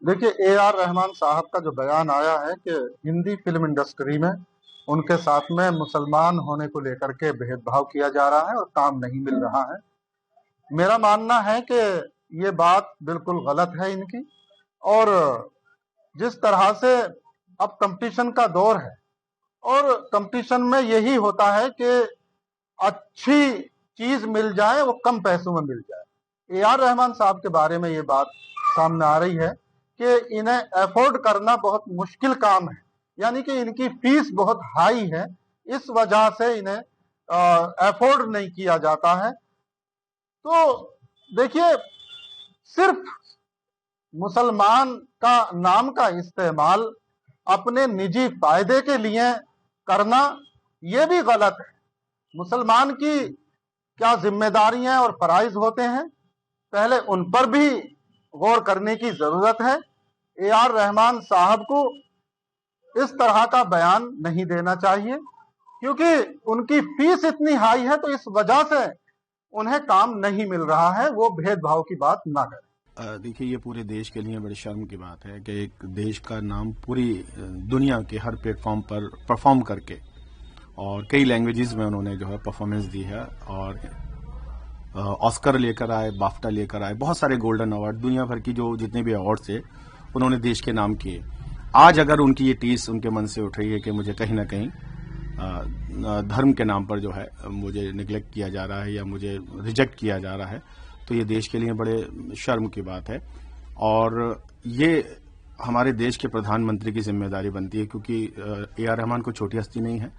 देखिए, A R Rahman साहब का जो बयान आया है कि हिंदी फिल्म इंडस्ट्री में उनके साथ में मुसलमान होने को लेकर के भेदभाव किया जा रहा है और काम नहीं मिल रहा है। मेरा मानना है कि ये बात बिल्कुल गलत है इनकी। और जिस तरह से अब कंपटीशन का दौर है और कंपटीशन में यही होता है कि अच्छी चीज मिल जाए, वो कम पैसों में मिल जाए। ए आर रहमान साहब के बारे में ये बात सामने आ रही है कि इन्हें अफोर्ड करना बहुत मुश्किल काम है, यानी कि इनकी फीस बहुत हाई है, इस वजह से इन्हें अफोर्ड नहीं किया जाता है। तो देखिए, सिर्फ मुसलमान का नाम का इस्तेमाल अपने निजी फायदे के लिए करना, ये भी गलत है। मुसलमान की क्या जिम्मेदारियां और फराइज होते हैं, पहले उन पर भी गौर करने की जरूरत है। ए आर रहमान साहब को इस तरह का बयान नहीं देना चाहिए, क्योंकि उनकी फीस इतनी हाई है, तो इस वजह से उन्हें काम नहीं मिल रहा है। वो भेदभाव की बात ना करें। देखिए, ये पूरे देश के लिए बड़ी शर्म की बात है कि एक देश का नाम पूरी दुनिया के हर प्लेटफॉर्म पर परफॉर्म करके और कई लैंग्वेजेस में उन्होंने जो है परफॉर्मेंस दी है और ऑस्कर लेकर आए, बाफ्टा लेकर आए, बहुत सारे गोल्डन अवार्ड, दुनिया भर की जो जितने भी अवार्ड थे उन्होंने देश के नाम किए। आज अगर उनकी ये टीस उनके मन से उठ रही है कि मुझे कहीं ना कहीं धर्म के नाम पर जो है मुझे निगलेक्ट किया जा रहा है या मुझे रिजेक्ट किया जा रहा है, तो ये देश के लिए बड़े शर्म की बात है। और ये हमारे देश के प्रधानमंत्री की जिम्मेदारी बनती है, क्योंकि ए आर रहमान को छोटी हस्ती नहीं है।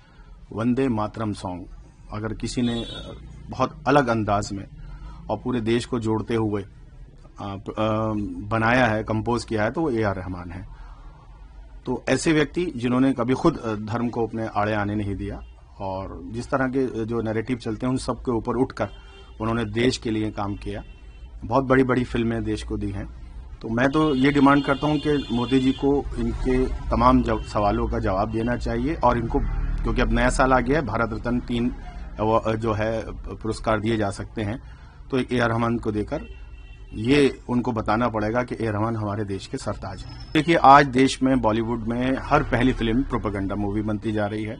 वंदे मातरम सॉन्ग अगर किसी ने बहुत अलग अंदाज में और पूरे देश को जोड़ते हुए बनाया है, कंपोज किया है, तो वो ए आर रहमान है। तो ऐसे व्यक्ति जिन्होंने कभी खुद धर्म को अपने आड़े आने नहीं दिया और जिस तरह के जो नैरेटिव चलते हैं उन सब के ऊपर उठकर उन्होंने देश के लिए काम किया, बहुत बड़ी बड़ी फिल्में देश को दी हैं। तो मैं तो ये डिमांड करता हूं कि मोदी जी को इनके तमाम सवालों का जवाब देना चाहिए और इनको, क्योंकि अब नया साल आ गया है, भारत रत्न 3 जो है पुरस्कार दिए जा सकते हैं, तो ए आर रहमान को देकर ये उनको बताना पड़ेगा कि ए आर रहमान हमारे देश के सरताज हैं। देखिए, आज देश में बॉलीवुड में हर पहली फिल्म प्रोपेगेंडा मूवी बनती जा रही है।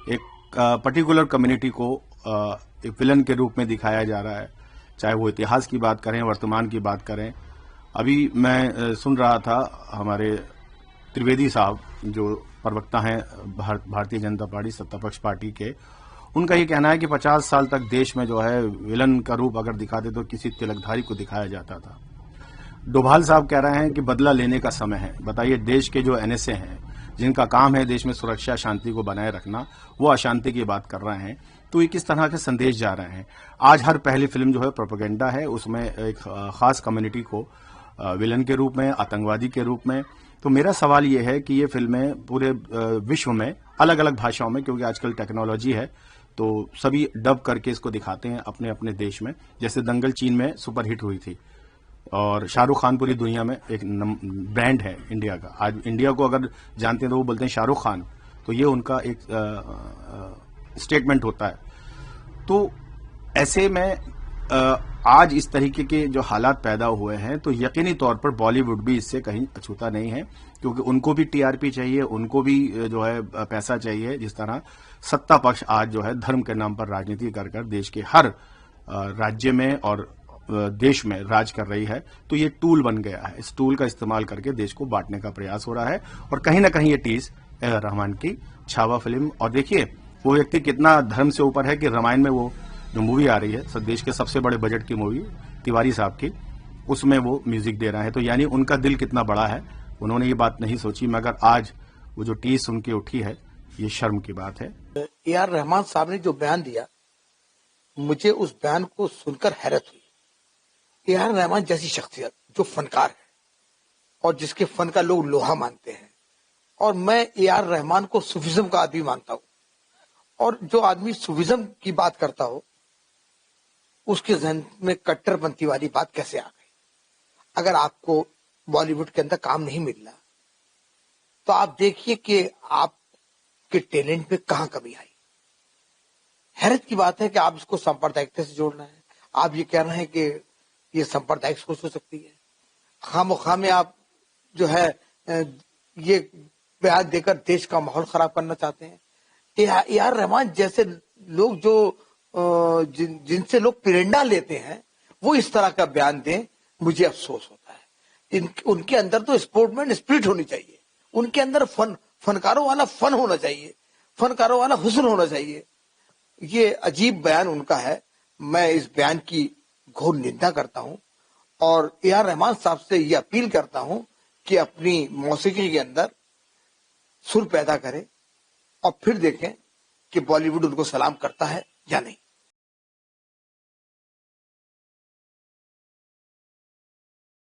एक पर्टिकुलर कम्युनिटी को एक विलन के रूप में दिखाया जा रहा है, चाहे वो इतिहास की बात करें, वर्तमान की बात करें। अभी मैं सुन रहा था हमारे त्रिवेदी साहब जो प्रवक्ता हैं भारतीय जनता पार्टी सत्तापक्ष पार्टी के, उनका ये कहना है कि 50 साल तक देश में जो है विलन का रूप अगर दिखाते तो किसी तिलकधारी को दिखाया जाता था। डोभाल साहब कह रहे हैं कि बदला लेने का समय है। बताइए, देश के जो एनएसए हैं जिनका काम है देश में सुरक्षा शांति को बनाए रखना, वो अशांति की बात कर रहे हैं, तो ये किस तरह के संदेश जा रहे हैं। आज हर पहली फिल्म जो है प्रोपेगेंडा है, उसमें एक खास कम्युनिटी को विलन के रूप में, आतंकवादी के रूप में। तो मेरा सवाल ये है कि ये फिल्में पूरे विश्व में अलग अलग भाषाओं में, क्योंकि आजकल टेक्नोलॉजी है तो सभी डब करके इसको दिखाते हैं अपने अपने देश में। जैसे दंगल चीन में सुपरहिट हुई थी और शाहरुख खान पूरी दुनिया में एक ब्रांड है इंडिया का। आज इंडिया को अगर जानते हैं तो वो बोलते हैं शाहरुख खान, तो ये उनका एक स्टेटमेंट होता है। तो ऐसे में आज इस तरीके के जो हालात पैदा हुए हैं, तो यकीनी तौर पर बॉलीवुड भी इससे कहीं अछूता नहीं है, क्योंकि उनको भी टीआरपी चाहिए, उनको भी जो है पैसा चाहिए। जिस तरह सत्ता पक्ष आज जो है धर्म के नाम पर राजनीति कर कर देश के हर राज्य में और देश में राज कर रही है, तो ये टूल बन गया है। इस टूल का इस्तेमाल करके देश को बांटने का प्रयास हो रहा है और कहीं ना कहीं ये टीस ए आर रहमान की छावा फिल्म। और देखिए, वो व्यक्ति कितना धर्म से ऊपर है कि रामायण में वो जो मूवी आ रही है देश के सबसे बड़े बजट की मूवी तिवारी साहब की, उसमें वो म्यूजिक दे रहा है। तो यानी उनका दिल कितना बड़ा है, उन्होंने ये बात नहीं सोची, मगर आज वो जो टीस उनकी उठी है, ये शर्म की बात है। ए आर रहमान साहब ने जो बयान दिया, मुझे उस बयान को सुनकर हैरत हुई। ए आर रहमान जैसी शख्सियत जो फनकार है और जिसके फन का लोग लोहा मानते हैं, और मैं ए आर रहमान को सूफिज्म का आदमी मानता हूं, और जो आदमी सूफिज्म की बात करता हो उसके जहन में कट्टरपंथी वाली बात कैसे आ गई। अगर आपको बॉलीवुड के अंदर काम नहीं मिल रहा तो आप देखिए कि आपके टैलेंट में कहां कमी आई। हैरत की बात है कि आप इसको सांप्रदायिकता से जोड़ना है। आप ये कह रहे हैं कि ये सांप्रदायिक सोच हो सकती है। खामोखा में आप जो है ये बयान देकर देश का माहौल खराब करना चाहते हैं। ए आर रहमान जैसे लोग जो जिनसे लोग प्रेरणा लेते हैं वो इस तरह का बयान दें, मुझे अफसोस होता है। उनके अंदर तो स्पोर्टमैन स्पिरिट होनी चाहिए, उनके अंदर फनकारों वाला फन होना चाहिए, फनकारों वाला हुस्न होना चाहिए। ये अजीब बयान उनका है। मैं इस बयान की घोर निंदा करता हूं और ए आर रहमान साहब से ये अपील करता हूं कि अपनी मौसीकी के अंदर सुर पैदा करें और फिर देखें कि बॉलीवुड उनको सलाम करता है या नहीं।